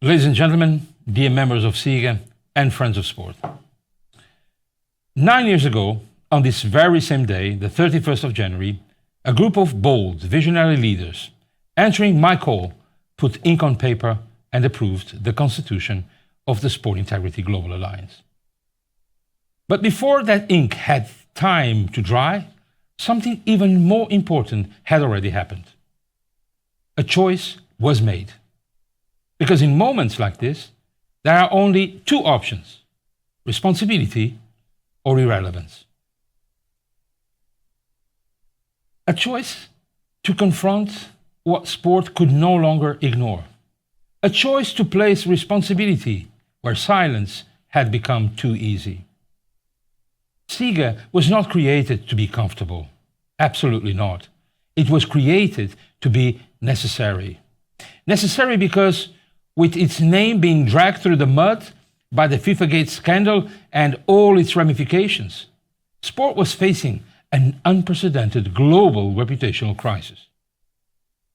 Ladies and gentlemen, dear members of SIGA and friends of sport. 9 years ago, on this very same day, the 31st of January, a group of bold, visionary leaders, answering my call, put ink on paper and approved the constitution of the Sport Integrity Global Alliance. But before that ink had time to dry, something even more important had already happened. A choice was made. Because in moments like this, there are only two options: responsibility or irrelevance. A choice to confront what sport could no longer ignore. A choice to place responsibility where silence had become too easy. SIGA was not created to be comfortable. Absolutely not. It was created to be necessary. Necessary because, with its name being dragged through the mud by the FIFAgate scandal and all its ramifications, sport was facing an unprecedented global reputational crisis.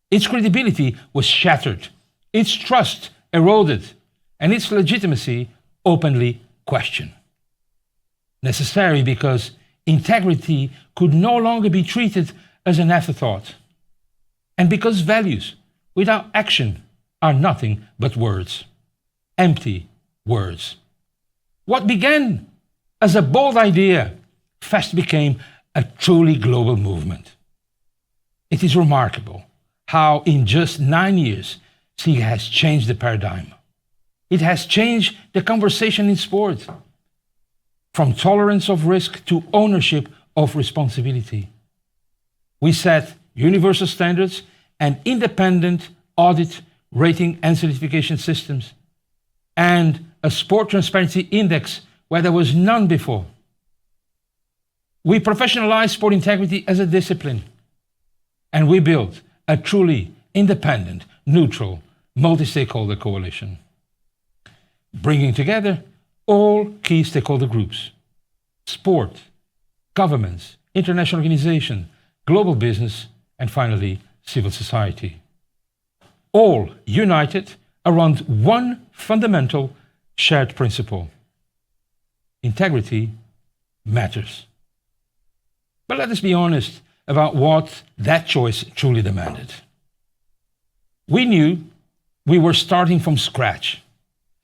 Its credibility was shattered, its trust eroded, and its legitimacy openly questioned. Necessary because integrity could no longer be treated as an afterthought, and because values without action are nothing but words, empty words. What began as a bold idea fast became a truly global movement. It is remarkable how in just 9 years, SIGA has changed the paradigm. It has changed the conversation in sport, from tolerance of risk to ownership of responsibility. We set universal standards and independent audit, rating and certification systems, and a sport transparency index where there was none before. We professionalized sport integrity as a discipline, and we built a truly independent, neutral, multi-stakeholder coalition, bringing together all key stakeholder groups: sport, governments, international organizations, global business, and finally, civil society. All united around one fundamental shared principle: integrity matters. But let us be honest about what that choice truly demanded. We knew we were starting from scratch,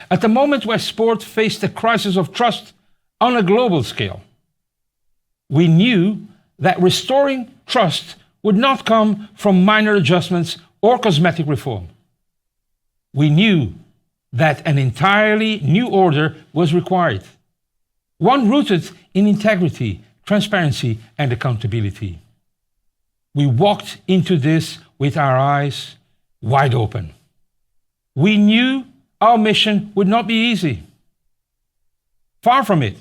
at the moment where sport faced a crisis of trust on a global scale. We knew that restoring trust would not come from minor adjustments or cosmetic reform. We knew that an entirely new order was required, one rooted in integrity, transparency, and accountability. We walked into this with our eyes wide open. We knew our mission would not be easy. Far from it.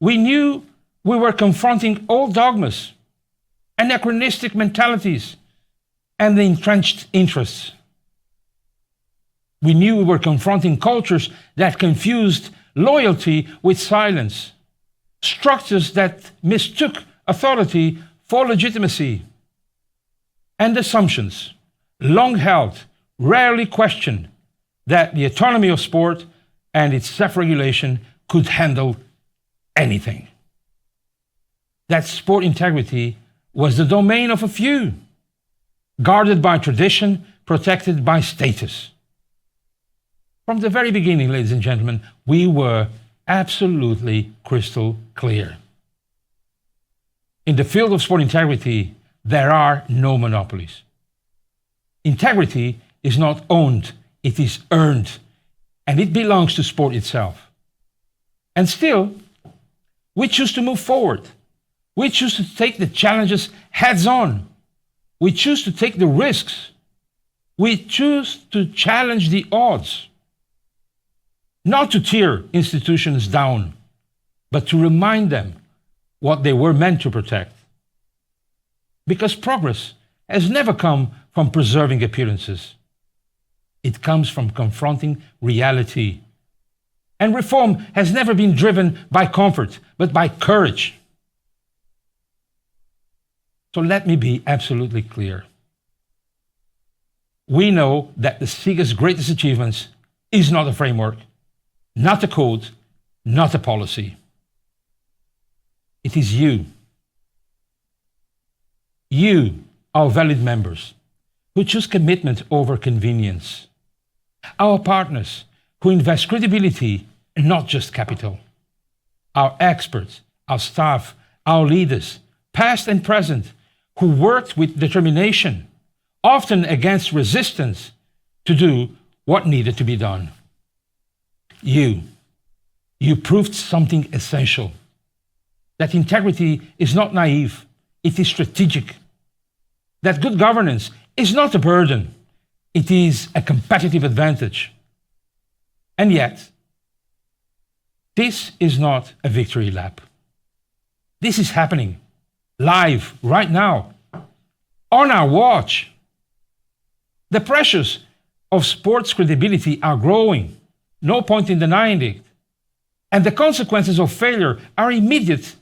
We knew we were confronting old dogmas, anachronistic mentalities, and the entrenched interests. We knew we were confronting cultures that confused loyalty with silence, structures that mistook authority for legitimacy, and assumptions, long held, rarely questioned, that the autonomy of sport and its self-regulation could handle anything. That sport integrity was the domain of a few, guarded by tradition, protected by status. From the very beginning, ladies and gentlemen, we were absolutely crystal clear. In the field of sport integrity, there are no monopolies. Integrity is not owned, it is earned, and it belongs to sport itself. And still, we choose to move forward. We choose to take the challenges heads on. We choose to take the risks. We choose to challenge the odds. Not to tear institutions down, but to remind them what they were meant to protect. Because progress has never come from preserving appearances. It comes from confronting reality. And reform has never been driven by comfort, but by courage. So let me be absolutely clear. We know that the SIGA's greatest achievements is not a framework, not a code, not a policy. It is you. You, our valued members, who choose commitment over convenience. Our partners, who invest credibility and not just capital. Our experts, our staff, our leaders, past and present, who worked with determination, often against resistance, to do what needed to be done. You proved something essential. That integrity is not naive, it is strategic. That good governance is not a burden, it is a competitive advantage. And yet, this is not a victory lap. This is happening live right now, on our watch. The pressures of sports credibility are growing, no point in denying it. And the consequences of failure are immediate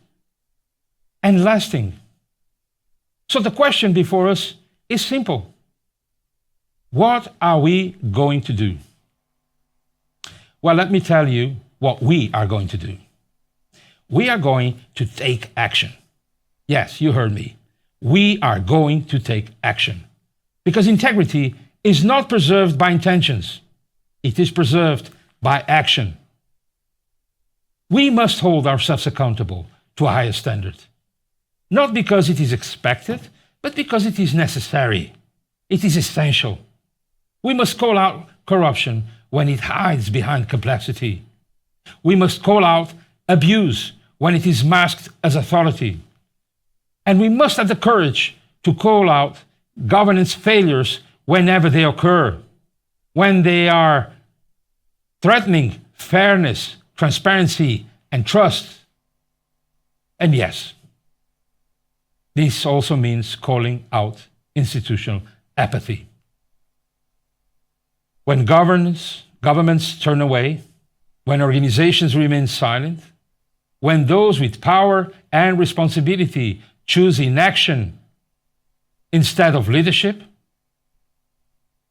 and lasting. So the question before us is simple. What are we going to do? Well, let me tell you what we are going to do. We are going to take action. Yes, you heard me. We are going to take action. Because integrity is not preserved by intentions. It is preserved by action. We must hold ourselves accountable to a higher standard. Not because it is expected, but because it is necessary. It is essential. We must call out corruption when it hides behind complexity. We must call out abuse when it is masked as authority. And we must have the courage to call out governance failures whenever they occur, when they are threatening fairness, transparency, and trust. And yes, this also means calling out institutional apathy. When governments turn away, when organizations remain silent, when those with power and responsibility choose inaction instead of leadership,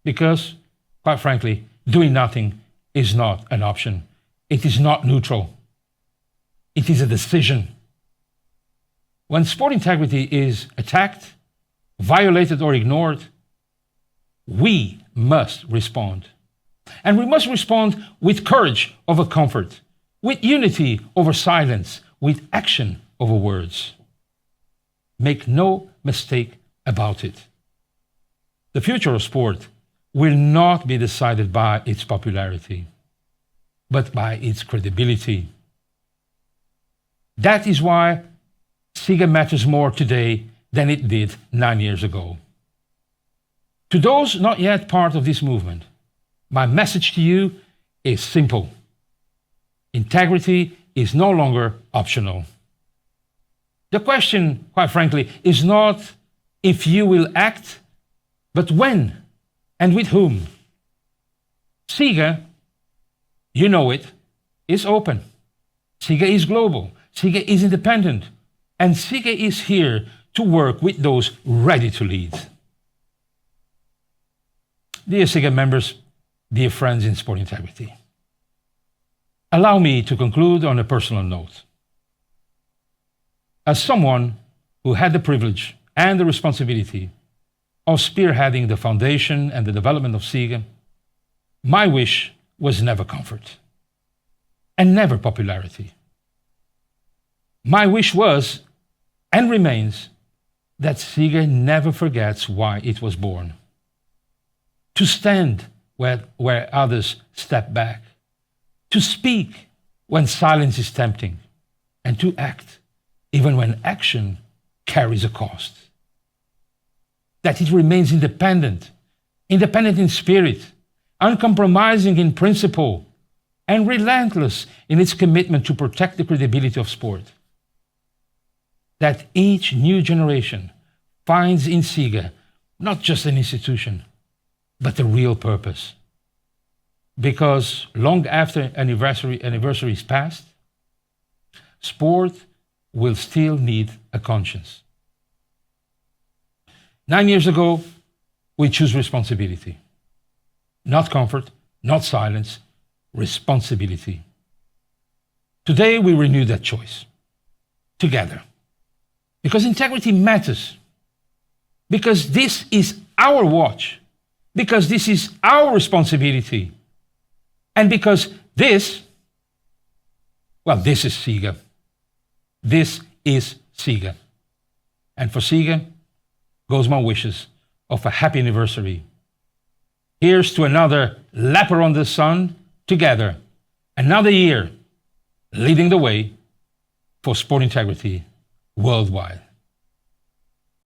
because, quite frankly, doing nothing is not an option. It is not neutral. It is a decision. When sport integrity is attacked, violated, or ignored, we must respond. And we must respond with courage over comfort, with unity over silence, with action over words. Make no mistake about it. The future of sport will not be decided by its popularity, but by its credibility. That is why SIGA matters more today than it did 9 years ago. To those not yet part of this movement, my message to you is simple. Integrity is no longer optional. The question, quite frankly, is not if you will act, but when and with whom. SIGA, you know it, is open. SIGA is global. SIGA is independent. And SIGA is here to work with those ready to lead. Dear SIGA members, dear friends in sport integrity, allow me to conclude on a personal note. As someone who had the privilege and the responsibility of spearheading the foundation and the development of SIGA, my wish was never comfort and never popularity. My wish was and remains that SIGA never forgets why it was born. To stand where others step back, to speak when silence is tempting, and to act even when action carries a cost. That it remains independent in spirit, uncompromising in principle, and relentless in its commitment to protect the credibility of sport. That each new generation finds in SIGA not just an institution, but a real purpose. Because long after anniversaries passed, sport will still need a conscience. 9 years ago, we choose responsibility. Not comfort, not silence, responsibility. Today we renew that choice together. Because integrity matters. Because this is our watch. Because this is our responsibility. And because this is SIGA. This is SIGA. And for SIGA goes my wishes of a happy anniversary. Here's to another lap around the sun together. Another year leading the way for sport integrity worldwide.